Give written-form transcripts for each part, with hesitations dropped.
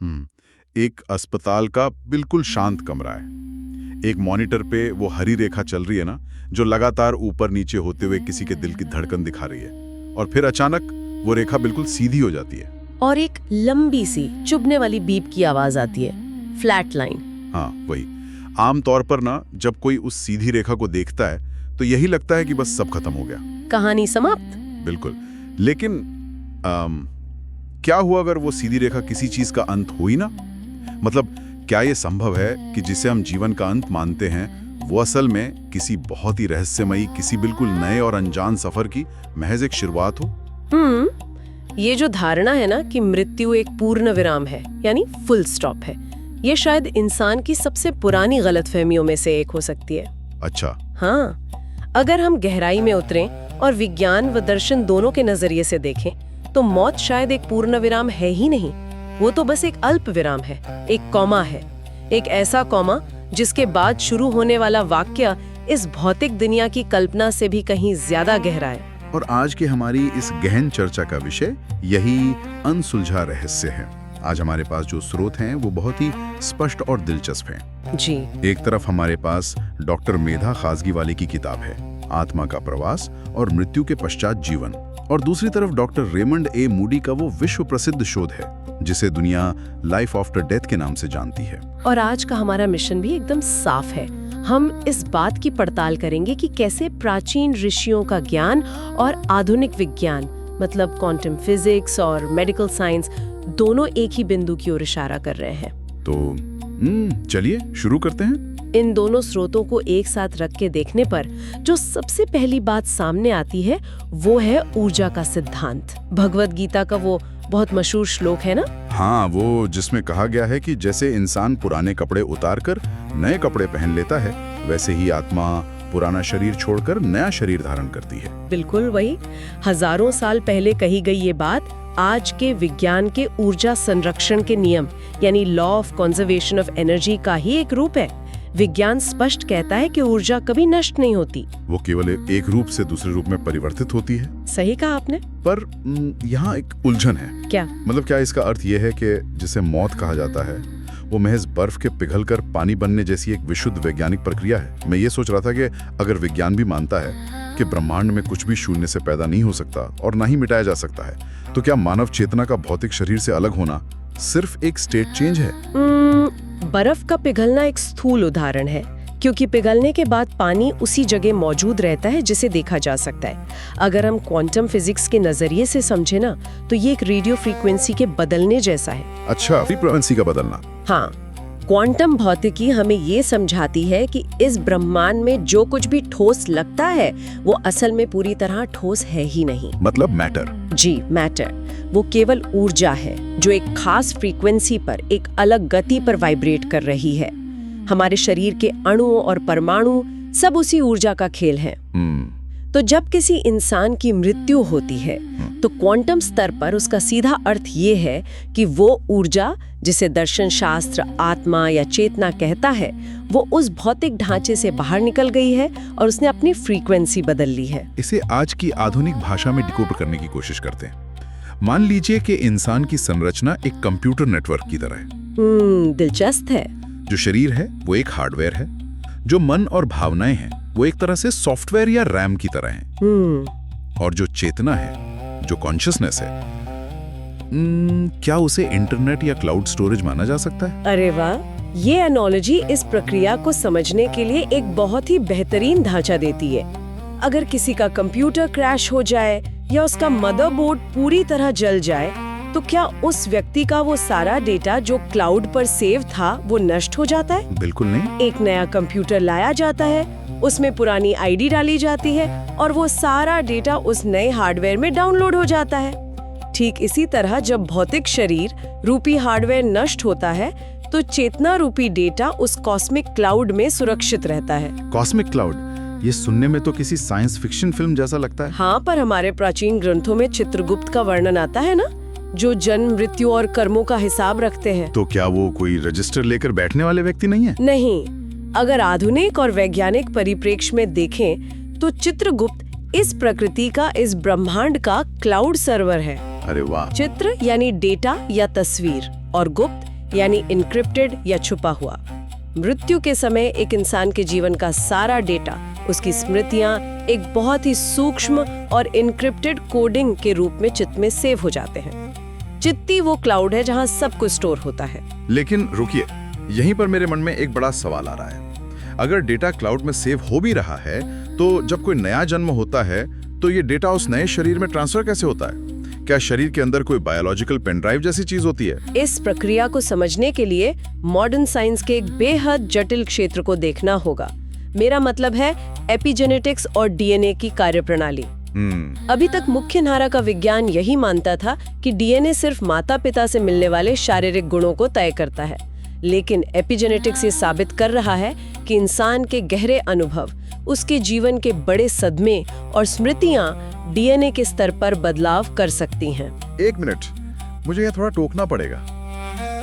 एक अस्पताल का बिल्कुल शांत कमरा है। एक मॉनिटर पे वो हरी रेखा चल रही है ना, जो लगातार ऊपर नीचे होते हुए किसी के दिल की धड़कन दिखा रही है, और फिर अचानक वो रेखा बिल्कुल सीधी हो जाती है और एक लंबी सी चुभने वाली बीप की आवाज आती है, फ्लैट लाइन। हाँ वही। आमतौर पर ना जब कोई उस सीधी रेखा को देखता है तो यही लगता है कि बस सब खत्म हो गया, कहानी समाप्त। बिल्कुल। लेकिन क्या हुआ अगर वो सीधी रेखा किसी चीज का अंत हुई ना? मतलब क्या ये संभव है कि जिसे हम जीवन का अंत मानते हैं वो असल में किसी बहुत ही रहस्यमयी, किसी बिल्कुल नए और अनजान सफर की महज एक शुरुआत हो? ये जो धारणा है ना कि मृत्यु एक पूर्ण विराम है, यानी फुल स्टॉप है, ये शायद इंसान की सबसे पुरानी गलतफहमियों में से एक हो सकती है। अच्छा। हाँ, अगर हम गहराई में उतरें और विज्ञान व दर्शन दोनों के नजरिए से देखें तो मौत शायद एक पूर्ण विराम है ही नहीं, वो तो बस एक अल्प विराम है, एक कॉमा है। एक ऐसा कॉमा जिसके बाद शुरू होने वाला वाक्य इस भौतिक दुनिया की कल्पना से भी कहीं ज्यादा गहरा है। और आज की हमारी इस गहन चर्चा का विषय यही अनसुलझा रहस्य है। आज हमारे पास जो स्रोत हैं वो बहुत ही स्पष्ट और दिलचस्प हैं। जी। एक तरफ हमारे पास डॉक्टर मेधा खासगीवाले की किताब है, आत्मा का प्रवास और मृत्यु के पश्चात जीवन, और दूसरी तरफ डॉक्टर रेमंड ए मूडी का वो विश्व प्रसिद्ध शोध है जिसे दुनिया लाइफ आफ्टर डेथ के नाम से जानती है। और आज का हमारा मिशन भी एकदम साफ है। हम इस बात की पड़ताल करेंगे कि कैसे प्राचीन ऋषियों का ज्ञान और आधुनिक विज्ञान, मतलब क्वांटम फिजिक्स और मेडिकल साइंस, दोनों एक ही बिंदु की ओर इशारा कर रहे हैं। तो चलिए शुरू करते हैं। इन दोनों स्रोतों को एक साथ रख के देखने पर जो सबसे पहली बात सामने आती है वो है ऊर्जा का सिद्धांत। भगवद गीता का वो बहुत मशहूर श्लोक है ना? हाँ, वो जिसमें कहा गया है कि जैसे इंसान पुराने कपड़े उतारकर नए कपड़े पहन लेता है, वैसे ही आत्मा पुराना शरीर छोड़कर नया शरीर धारण करती है। बिल्कुल वही। हजारों साल पहले कही गई ये बात आज के विज्ञान के ऊर्जा संरक्षण के नियम, यानी law of conservation of energy का ही एक रूप है। विज्ञान स्पष्ट कहता है कि ऊर्जा कभी नष्ट नहीं होती, वो केवल एक रूप से दूसरे रूप में परिवर्तित होती है। सही कहा आपने। पर यहाँ एक उलझन है। क्या? मतलब क्या इसका अर्थ ये है कि जिसे मौत कहा जाता है वो महज बर्फ के पिघलकर पानी बनने जैसी एक विशुद्ध वैज्ञानिक प्रक्रिया है? मैं ये सोच रहा था कि अगर विज्ञान भी मानता है कि ब्रह्मांड में कुछ भी शून्य से पैदा नहीं हो सकता और ना ही मिटाया जा सकता है, तो क्या मानव चेतना का भौतिक शरीर से अलग होना सिर्फ एक स्टेट चेंज है? बर्फ का पिघलना एक स्थूल उदाहरण है, क्योंकि पिघलने के बाद पानी उसी जगह मौजूद रहता है जिसे देखा जा सकता है। अगर हम क्वांटम फिजिक्स के नजरिए से समझे ना, तो ये एक रेडियो फ्रीक्वेंसी के बदलने जैसा है। अच्छा, फ्रीक्वेंसी का बदलना। हाँ, क्वांटम भौतिकी हमें ये समझाती है कि इस ब्रह्मांड में जो कुछ भी ठोस लगता है वो असल में पूरी तरह ठोस है ही नहीं। मतलब मैटर? जी, मैटर। वो केवल ऊर्जा है जो एक खास फ्रीक्वेंसी पर, एक अलग गति पर वाइब्रेट कर रही है। हमारे शरीर के अणुओं और परमाणु सब उसी ऊर्जा का खेल है। तो जब किसी इंसान की मृत्यु होती है तो क्वांटम स्तर पर उसका सीधा अर्थ ये है कि वो ऊर्जा, जिसे दर्शन शास्त्र आत्मा या चेतना कहता है, वो उस भौतिक ढांचे से बाहर निकल गई है और उसने अपनी फ्रीक्वेंसी बदल ली है। इसे आज की आधुनिक भाषा में डिकोड करने की कोशिश करते हैं। मान लीजिए कि इंसान की संरचना एक कंप्यूटर नेटवर्क की तरह है। दिलचस्प है। जो शरीर है वो एक हार्डवेयर है, जो मन और भावनाएं हैं वो एक तरह से सॉफ्टवेयर या रैम की तरह हैं। और जो चेतना है, जो कॉन्शियसनेस है, क्या उसे इंटरनेट या क्लाउड स्टोरेज माना जा सकता है? अरे वाह, ये एनालॉजी इस प्रक्रिया को समझने के लिए एक बहुत ही बेहतरीन ढांचा देती है। अगर किसी का कंप्यूटर क्रैश हो जाए या उसका मदरबोर्ड पूरी तरह जल जाए, तो क्या उस व्यक्ति का वो सारा डेटा जो क्लाउड पर सेव था वो नष्ट हो जाता है? बिल्कुल नहीं। एक नया कंप्यूटर लाया जाता है, उसमें पुरानी आईडी डाली जाती है और वो सारा डेटा उस नए हार्डवेयर में डाउनलोड हो जाता है। ठीक इसी तरह जब भौतिक शरीर रूपी हार्डवेयर नष्ट होता है तो चेतना रूपी डेटा उस कॉस्मिक क्लाउड में सुरक्षित रहता है। कॉस्मिक क्लाउड, ये सुनने में तो किसी साइंस फिक्शन फिल्म जैसा लगता है। हाँ, पर हमारे प्राचीन ग्रंथों में चित्रगुप्त का वर्णन आता है ना, जो जन्म, मृत्यु और कर्मों का हिसाब रखते हैं। तो क्या वो कोई रजिस्टर लेकर बैठने वाले व्यक्ति नहीं है? नहीं। अगर आधुनिक और वैज्ञानिक परिप्रेक्ष्य में देखें तो चित्रगुप्त इस प्रकृति का, इस ब्रह्मांड का क्लाउड सर्वर है। अरे वाह। चित्र यानी डेटा या तस्वीर, और गुप्त यानी इनक्रिप्टेड या छुपा हुआ। मृत्यु के समय एक इंसान के जीवन का सारा डेटा, उसकी स्मृतियां एक बहुत ही सूक्ष्म और इनक्रिप्टेड कोडिंग के रूप में चित्त में सेव हो जाते हैं। चित्ती वो क्लाउड है जहां सब कुछ स्टोर होता है। लेकिन रुकिए, यहीं पर मेरे मन में एक बड़ा सवाल आ रहा है। अगर डेटा क्लाउड में सेव हो भी रहा है, तो जब कोई नया जन्म होता है तो ये डेटा उस नए शरीर में ट्रांसफर कैसे होता है? क्या शरीर के अंदर कोई बायोलॉजिकल पेन ड्राइव जैसी चीज होती है? इस प्रक्रिया को समझने के लिए मॉडर्न साइंस के एक बेहद जटिल क्षेत्र को देखना होगा। मेरा मतलब है एपिजेनेटिक्स और डीएनए की कार्यप्रणाली। अभी तक मुख्य धारा का विज्ञान यही मानता था कि डीएनए सिर्फ माता पिता से मिलने वाले शारीरिक गुणों को तय करता है, लेकिन एपिजेनेटिक्स ये साबित कर रहा है कि इंसान के गहरे अनुभव, उसके जीवन के बड़े सदमे और स्मृतियां डीएनए के स्तर पर बदलाव कर सकती हैं। एक मिनट, मुझे यह थोड़ा टोकना पड़ेगा।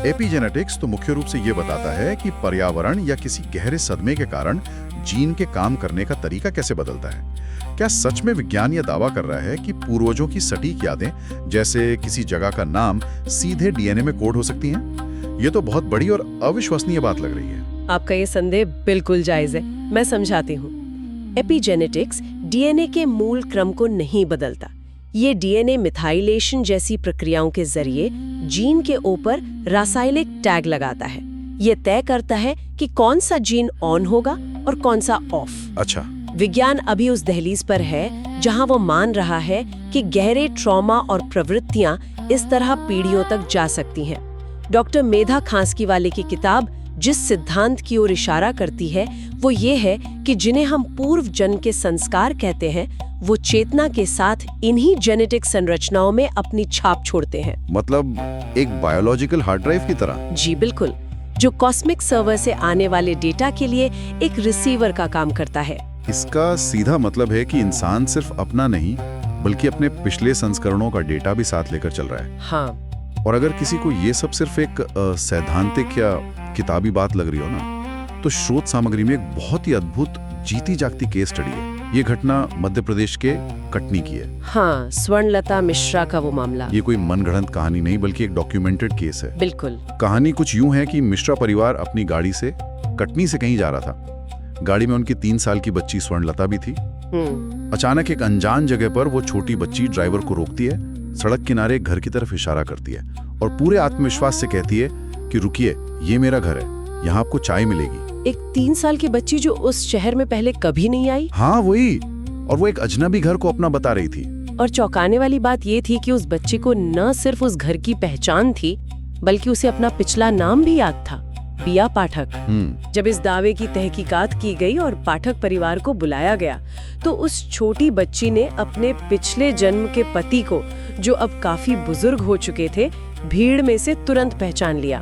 एपिजेनेटिक्स तो मुख्य रूप से ये बताता है कि पर्यावरण या किसी गहरे सदमे के कारण जीन के काम करने का तरीका कैसे बदलता है। क्या सच में विज्ञान यह दावा कर रहा है कि पूर्वजों की सटीक यादें, जैसे किसी जगह का नाम, सीधे डीएनए में कोड हो सकती हैं? ये तो बहुत बड़ी और अविश्वसनीय बात लग रही है। आपका ये संदेह बिल्कुल जायज है, मैं समझाती हूँ। एपिजेनेटिक्स डीएनए के मूल क्रम को नहीं बदलता। ये डीएनए मिथाइलेशन जैसी प्रक्रियाओं के जरिए जीन के ऊपर रासायनिक टैग लगाता है। ये तय करता है कि कौन सा जीन ऑन होगा और कौन सा ऑफ। अच्छा। विज्ञान अभी उस दहलीज पर है जहां वो मान रहा है कि गहरे ट्रॉमा और प्रवृत्तियां इस तरह पीढ़ियों तक जा सकती हैं। डॉक्टर मेधा खांसकीवाले की किताब जिस सिद्धांत की ओर इशारा करती है वो ये है कि जिन्हें हम पूर्व जन्म के संस्कार कहते हैं, वो चेतना के साथ इन्हीं जेनेटिक संरचनाओं में अपनी छाप छोड़ते हैं। मतलब एक बायोलॉजिकल हार्ड ड्राइव की तरह? जी बिल्कुल, जो कॉस्मिक सर्वर से आने वाले डेटा के लिए एक रिसीवर का काम करता है। इसका सीधा मतलब है कि इंसान सिर्फ अपना नहीं, बल्कि अपने पिछले संस्करणों का डेटा भी साथ लेकर चल रहा है। हाँ। और अगर किसी को ये सब सिर्फ एक सैद्धांतिक या किताबी बात लग रही हो ना, तो स्रोत सामग्री में एक बहुत ही अद्भुत जीती जागती केस स्टडी है। ये घटना मध्य प्रदेश के कटनी की है। हाँ, स्वर्णलता मिश्रा का वो मामला। ये कोई मनगढ़ंत कहानी नहीं, बल्कि एक डॉक्यूमेंटेड केस है। बिल्कुल। कहानी कुछ यूं है कि मिश्रा परिवार अपनी गाड़ी से कटनी से कहीं जा रहा था। गाड़ी में उनकी 3 साल की बच्ची स्वर्णलता भी थी। अचानक एक अनजान जगह पर वो छोटी बच्ची ड्राइवर को रोकती है, सड़क किनारे एक घर की तरफ इशारा करती है और पूरे आत्मविश्वास से कहती है कि रुकिए, ये मेरा घर है, यहाँ आपको चाय मिलेगी। एक 3 साल की बच्ची जो उस शहर में पहले कभी नहीं आई। हाँ वही, और वो एक अजनबी घर को अपना बता रही थी। और चौंकाने वाली बात ये थी कि उस बच्चे को न सिर्फ उस घर की पहचान थी, बल्कि उसे अपना पिछला नाम भी याद था, पिया पाठक। जब इस दावे की तहकीकात की गई और पाठक परिवार को बुलाया गया, तो उस छोटी बच्ची ने अपने पिछले जन्म के पति को, जो अब काफी बुजुर्ग हो चुके थे, भीड़ में से तुरंत पहचान लिया।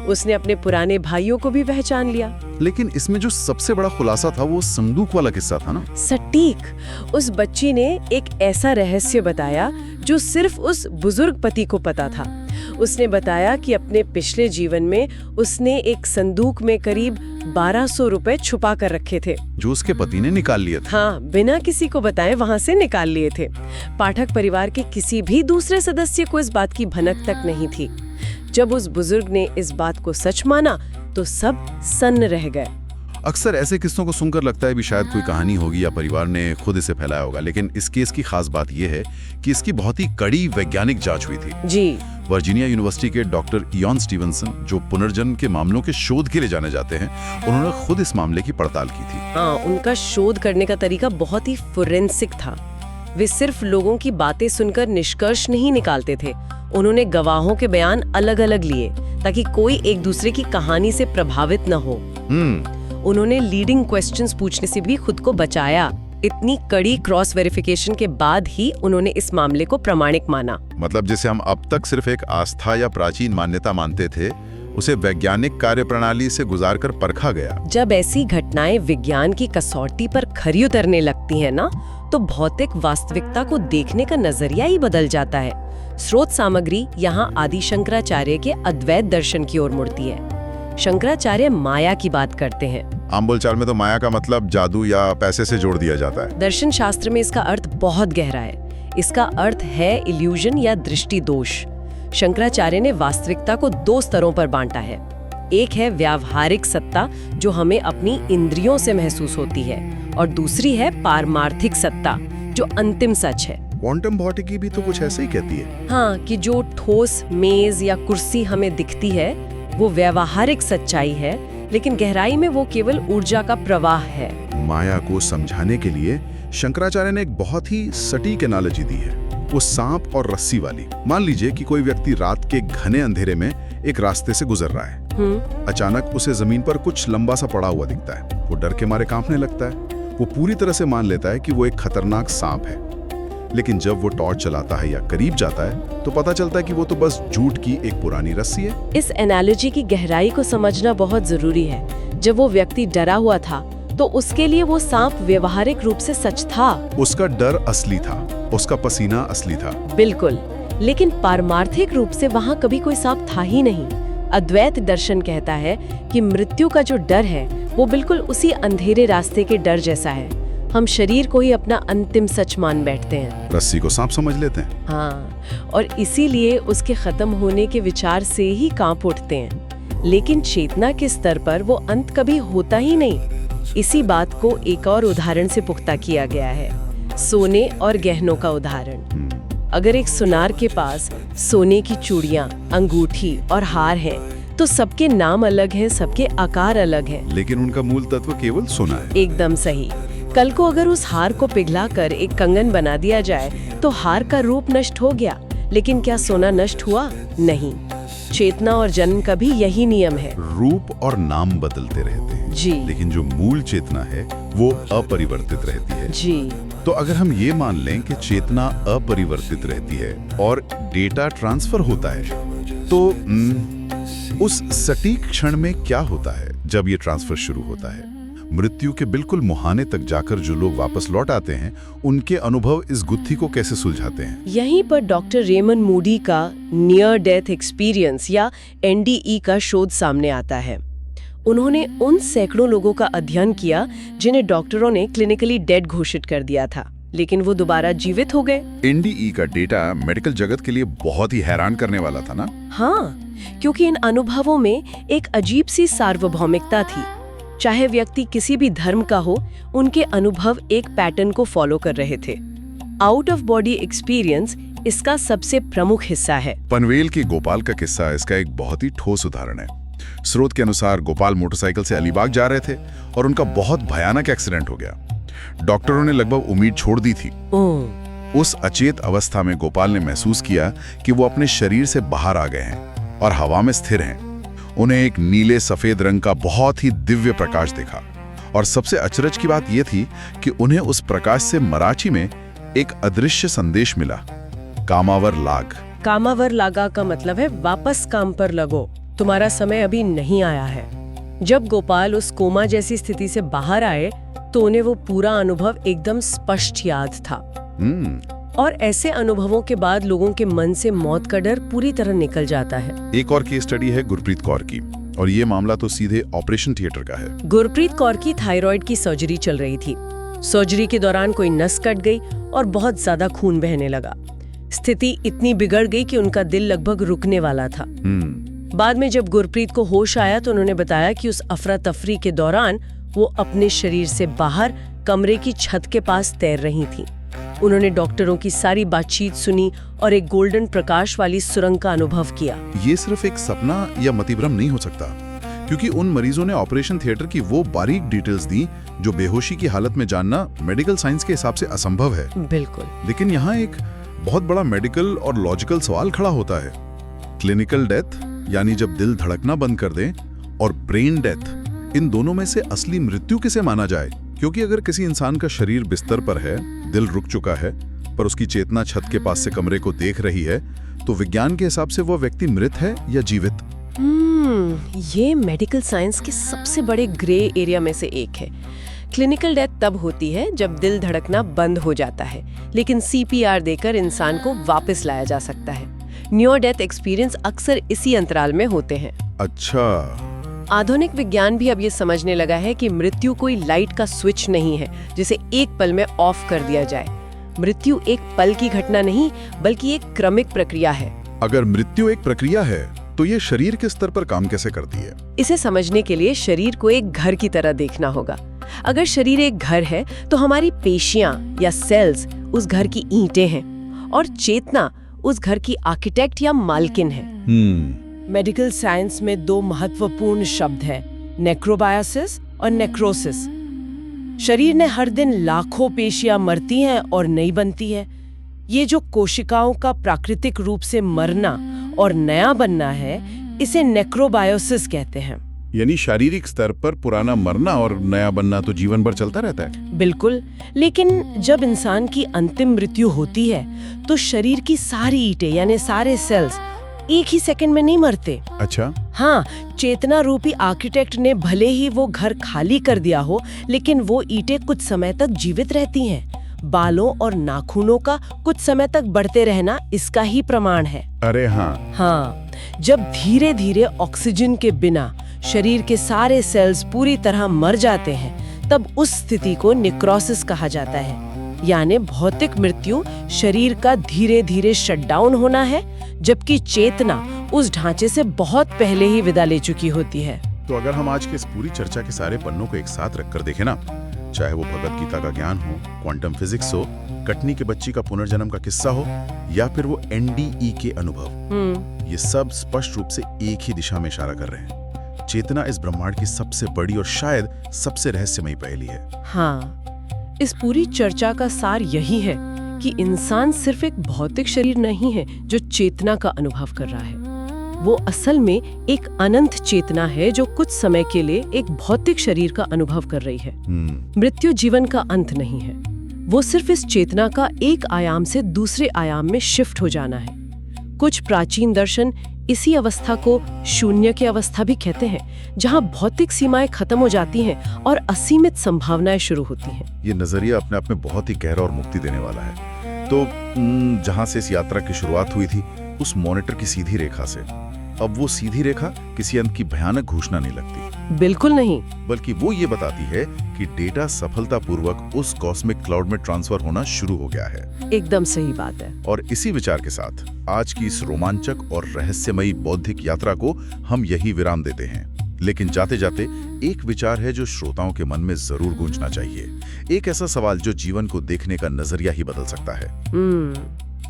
उसने अपने पुराने भाइयों को भी पहचान लिया। लेकिन इसमें जो सबसे बड़ा खुलासा था वो संदूक वाला किस्सा था ना। सटीक। उस बच्ची ने एक ऐसा रहस्य बताया जो सिर्फ उस बुजुर्ग पति को पता था। उसने बताया कि अपने पिछले जीवन में उसने एक संदूक में करीब 1200 रुपए छुपा कर रखे थे, जो उसके पति ने निकाल लिए थे। हाँ, बिना किसी को बताए वहां से निकाल लिए थे। पाठक परिवार के किसी भी दूसरे सदस्य को इस बात की भनक तक नहीं थी। जब उस बुजुर्ग ने इस बात को सच माना तो सब सन्न रह गए। अक्सर ऐसे किस्सों को सुनकर लगता है भी शायद कोई कहानी होगी या परिवार ने खुद इसे फैलाया होगा, लेकिन इस केस की खास बात यह है कि इसकी बहुत ही कड़ी वैज्ञानिक जांच हुई थी। जी। वर्जीनिया यूनिवर्सिटी के डॉक्टर इयॉन स्टीवनसन, जो पुनर्जन्म के मामलों के शोध के लिए जाने जाते हैं, उन्होंने खुद इस मामले की पड़ताल की थी। हाँ, उनका शोध करने का तरीका बहुत ही फोरेंसिक था। वे सिर्फ लोगों की बातें सुनकर निष्कर्ष नहीं निकालते थे, उन्होंने गवाहों के बयान अलग अलग लिए ताकि कोई एक दूसरे की कहानी से प्रभावित न हो। उन्होंने लीडिंग क्वेश्चंस पूछने से भी खुद को बचाया। इतनी कड़ी क्रॉस वेरिफिकेशन के बाद ही उन्होंने इस मामले को प्रामाणिक माना। मतलब जिसे हम अब तक सिर्फ एक आस्था या प्राचीन मान्यता मानते थे, उसे वैज्ञानिक कार्यप्रणाली से गुजारकर परखा गया। जब ऐसी घटनाएं विज्ञान की कसौटी पर खरी उतरने लगती हैं ना, तो भौतिक वास्तविकता को देखने का नजरिया ही बदल जाता है। स्रोत सामग्री यहाँ आदि शंकराचार्य के अद्वैत दर्शन की ओर मुड़ती है। शंकराचार्य माया की बात करते हैं। आम बोलचाल में तो माया का मतलब जादू या पैसे से जोड़ दिया जाता है। दर्शन शास्त्र में इसका अर्थ बहुत गहरा है। इसका अर्थ है इल्यूजन या दृष्टि दोष। शंकराचार्य ने वास्तविकता को 2 स्तरों पर बांटा है। एक है व्यावहारिक सत्ता, जो हमें अपनी इंद्रियों से महसूस होती है, और दूसरी है पारमार्थिक सत्ता, जो अंतिम सच है। क्वांटम भौतिकी भी तो कुछ ऐसे ही कहती है। हाँ, कि जो ठोस मेज या कुर्सी हमें दिखती है वो व्यावहारिक सच्चाई है, लेकिन गहराई में वो केवल ऊर्जा का प्रवाह है। माया को समझाने के लिए शंकराचार्य ने एक बहुत ही सटीक एनालॉजी दी है, वो सांप और रस्सी वाली। मान लीजिए कि कोई व्यक्ति रात के घने अंधेरे में एक रास्ते से गुजर रहा है। अचानक उसे जमीन पर कुछ लंबा सा पड़ा हुआ दिखता है। वो डर के मारे कांपने लगता है। वो पूरी तरह से मान लेता है कि वो एक खतरनाक सांप है, लेकिन जब वो टॉर्च चलाता है या करीब जाता है तो पता चलता है कि वो तो बस जूट की एक पुरानी रस्सी है। इस एनालॉजी की गहराई को समझना बहुत जरूरी है। जब वो व्यक्ति डरा हुआ था तो उसके लिए वो सांप व्यवहारिक रूप से सच था। उसका डर असली था, उसका पसीना असली था। बिल्कुल, लेकिन पारमार्थिक रूप से वहाँ कभी कोई सांप था ही नहीं। अद्वैत दर्शन कहता है कि मृत्यु का जो डर है वो बिल्कुल उसी अंधेरे रास्ते के डर जैसा है। हम शरीर को ही अपना अंतिम सच मान बैठते हैं, रस्सी को सांप समझ लेते हैं। हाँ, और इसीलिए उसके खत्म होने के विचार से ही कांप उठते हैं। लेकिन चेतना के स्तर पर वो अंत कभी होता ही नहीं। इसी बात को एक और उदाहरण से पुख्ता किया गया है, सोने और गहनों का उदाहरण। अगर एक सुनार के पास सोने की चूड़ियां, अंगूठी और हार हैं, तो सबके नाम अलग हैं, सबके आकार अलग हैं, लेकिन उनका मूल तत्व केवल सोना है। एकदम सही। कल को अगर उस हार को पिघलाकर एक कंगन बना दिया जाए तो हार का रूप नष्ट हो गया, लेकिन क्या सोना नष्ट हुआ? नहीं। चेतना और जन्म का भी यही नियम है। रूप और नाम बदलते रहते हैं जी, लेकिन जो मूल चेतना है वो अपरिवर्तित रहती है। जी। तो अगर हम ये मान लें कि चेतना अपरिवर्तित रहती है और डेटा ट्रांसफर होता है, तो उस सटीक क्षण में क्या होता है जब ये ट्रांसफर शुरू होता है? मृत्यु के बिल्कुल मुहाने तक जाकर जो लोग वापस लौट आते हैं, उनके अनुभव इस गुत्थी को कैसे सुलझाते हैं? यहीं पर डॉक्टर रेमन मूडी का नियर डेथ एक्सपीरियंस या NDE का शोध सामने आता है। उन्होंने उन सैकड़ों लोगों का अध्ययन किया जिन्हें डॉक्टरों ने क्लिनिकली डेड घोषित कर दिया था, लेकिन वो दोबारा जीवित हो गए। NDE का डेटा मेडिकल जगत के लिए बहुत ही हैरान करने वाला था ना? हाँ, क्योंकि इन अनुभवों में एक अजीब सी सार्वभौमिकता थी। चाहे व्यक्ति किसी भी धर्म का हो, उनके अनुभव एक पैटर्न को फॉलो कर रहे थे। आउट ऑफ बॉडी एक्सपीरियंस इसका सबसे प्रमुख हिस्सा है। पनवेल के गोपाल का किस्सा इसका एक बहुत ही ठोस उदाहरण है। स्रोत के अनुसार गोपाल मोटरसाइकिल से अलीबाग जा रहे थे और उनका बहुत भयानक एक्सीडेंट हो गया। डॉक्टरों ने लगभग उम्मीद छोड़ दी थी। उस अचेत अवस्था में गोपाल ने महसूस किया कि वो अपने शरीर से बाहर आ गए हैं और हवा में स्थिर हैं। उन्हें एक नीले सफेद रंग का बहुत ही दिव्य प्रकाश दिखा, और सबसे अचरज की बात यह थी कि उन्हें उस प्रकाश से मराठी में एक अदृश्य संदेश मिला, कामावर लाग। कामावर लागा का मतलब है वापस काम पर लगो, तुम्हारा समय अभी नहीं आया है। जब गोपाल उस कोमा जैसी स्थिति से बाहर आए तो उन्हें वो पूरा अनुभव एकदम स्पष्ट याद था। और ऐसे अनुभवों के बाद लोगों के मन से मौत का डर पूरी तरह निकल जाता है। एक और केस स्टडी है गुरप्रीत कौर की, और ये मामला तो सीधे ऑपरेशन थिएटर का है। गुरप्रीत कौर की थायराइड की सर्जरी चल रही थी। सर्जरी के दौरान कोई नस कट गई और बहुत ज्यादा खून बहने लगा। स्थिति इतनी बिगड़ गई कि उनका दिल लगभग रुकने वाला था। बाद में जब गुरप्रीत को होश आया तो उन्होंने बताया कि उस अफरा तफरी के दौरान वो अपने शरीर से बाहर कमरे की छत के पास तैर रही थी। उन्होंने डॉक्टरों की सारी बातचीत सुनी और एक गोल्डन प्रकाश वाली सुरंग का अनुभव किया। ये सिर्फ एक सपना या मतिभ्रम नहीं हो सकता, क्योंकि उन मरीजों ने ऑपरेशन थिएटर की वो बारीक डिटेल्स दी जो बेहोशी की हालत में जानना मेडिकल साइंस के हिसाब से असंभव है। बिल्कुल। लेकिन यहाँ एक बहुत बड़ा मेडिकल और लॉजिकल सवाल खड़ा होता है। क्लिनिकल डेथ यानी जब दिल धड़कना बंद कर दे, और ब्रेन डेथ, इन दोनों में से असली मृत्यु किसे माना जाए? क्योंकि अगर किसी इंसान का शरीर बिस्तर पर है, दिल रुक चुका है, पर उसकी चेतना छत के पास से कमरे को देख रही है, तो विज्ञान के हिसाब से वह व्यक्ति मृत है या जीवित? ये मेडिकल साइंस के सबसे बड़े ग्रे एरिया में से एक है। क्लिनिकल डेथ तब होती है जब दिल धड़कना बंद हो जाता है, लेकिन CPR देकर इंसान को वापस लाया जा सकता है। नियर डेथ एक्सपीरियंस अक्सर इसी अंतराल में होते हैं। अच्छा। आधुनिक विज्ञान भी अब ये समझने लगा है कि मृत्यु कोई लाइट का स्विच नहीं है जिसे एक पल में ऑफ कर दिया जाए। मृत्यु एक पल की घटना नहीं, बल्कि एक क्रमिक प्रक्रिया है। अगर मृत्यु एक प्रक्रिया है तो ये शरीर के स्तर पर काम कैसे करती है? इसे समझने के लिए शरीर को एक घर की तरह देखना होगा। अगर शरीर एक घर है तो हमारी पेशियां या सेल्स उस घर की ईंटें हैं और चेतना उस घर की आर्किटेक्ट या मालकिन है। मेडिकल साइंस में 2 महत्वपूर्ण शब्द हैं, नेक्रोबायोसिस और नेक्रोसिस। शरीर ने हर दिन लाखों पेशियां मरती हैं और नई बनती है। ये जो कोशिकाओं का प्राकृतिक रूप से मरना और नया बनना है, इसे नेक्रोबायोसिस कहते हैं। यानी शारीरिक स्तर पर पुराना मरना और नया बनना तो जीवन भर चलता रहता है। बिल्कुल, लेकिन जब इंसान की अंतिम मृत्यु होती है तो शरीर की सारी ईंटें यानी सारे सेल्स एक ही सेकंड में नहीं मरते। अच्छा। हाँ, चेतना रूपी आर्किटेक्ट ने भले ही वो घर खाली कर दिया हो, लेकिन वो ईंटें कुछ समय तक जीवित रहती हैं। बालों और नाखूनों का कुछ समय तक बढ़ते रहना इसका ही प्रमाण है। अरे हाँ। हाँ, जब धीरे धीरे ऑक्सीजन के बिना शरीर के सारे सेल्स पूरी तरह मर जाते हैं, तब उस स्थिति को नेक्रोसिस कहा जाता है। यानी भौतिक मृत्यु शरीर का धीरे धीरे शटडाउन होना है, जबकि चेतना उस ढांचे से बहुत पहले ही विदा ले चुकी होती है। तो अगर हम आज के इस पूरी चर्चा के सारे पन्नों को एक साथ रखकर देखें ना, चाहे वो भगवत गीता का ज्ञान हो, क्वांटम फिजिक्स हो, कटनी के बच्ची का पुनर्जन्म का किस्सा हो, या फिर वो NDE के अनुभव, ये सब स्पष्ट रूप से एक ही दिशा में इशारा कर रहे हैं। चेतना इस ब्रह्मांड की सबसे बड़ी और शायद सबसे रहस्यमयी पहेली है। हाँ, इस पूरी चर्चा का सार यही है कि इंसान सिर्फ एक भौतिक शरीर नहीं है जो चेतना का अनुभव कर रहा है। वो असल में एक अनंत चेतना है जो कुछ समय के लिए एक भौतिक शरीर का अनुभव कर रही है। मृत्यु जीवन का अंत नहीं है, वो सिर्फ इस चेतना का एक आयाम से दूसरे आयाम में शिफ्ट हो जाना है। कुछ प्राचीन दर्शन इसी अवस्था को शून्य की अवस्था भी कहते हैं, जहां भौतिक सीमाएं खत्म हो जाती हैं और असीमित संभावनाएं शुरू होती हैं। ये नजरिया अपने आप में बहुत ही गहरा और मुक्ति देने वाला है। तो जहां से इस यात्रा की शुरुआत हुई थी, उस मॉनिटर की सीधी रेखा से, अब वो सीधी रेखा किसी अंत की भयानक घोषणा नहीं लगती। बिल्कुल नहीं, बल्कि वो ये बताती है कि डेटा सफलतापूर्वक उस कॉस्मिक क्लाउड में ट्रांसफर होना शुरू हो गया है। एकदम सही बात है। और इसी विचार के साथ आज की इस रोमांचक और रहस्यमयी बौद्धिक यात्रा को हम यही विराम देते हैं। लेकिन जाते जाते एक विचार है जो श्रोताओं के मन में जरूर गूंजना चाहिए। एक ऐसा सवाल जो जीवन को देखने का नजरिया ही बदल सकता है।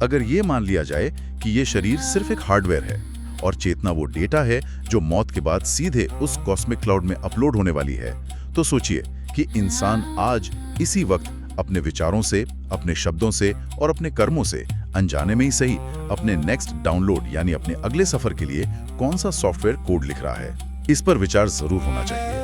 अगर ये मान लिया जाए कि ये शरीर सिर्फ एक हार्डवेयर है और चेतना वो डेटा है जो मौत के बाद सीधे उस कॉस्मिक क्लाउड में अपलोड होने वाली है, तो सोचिए कि इंसान आज इसी वक्त अपने विचारों से, अपने शब्दों से और अपने कर्मों से अनजाने में ही सही अपने नेक्स्ट डाउनलोड यानी अपने अगले सफर के लिए कौन सा सॉफ्टवेयर कोड लिख रहा है। इस पर विचार जरूर होना चाहिए।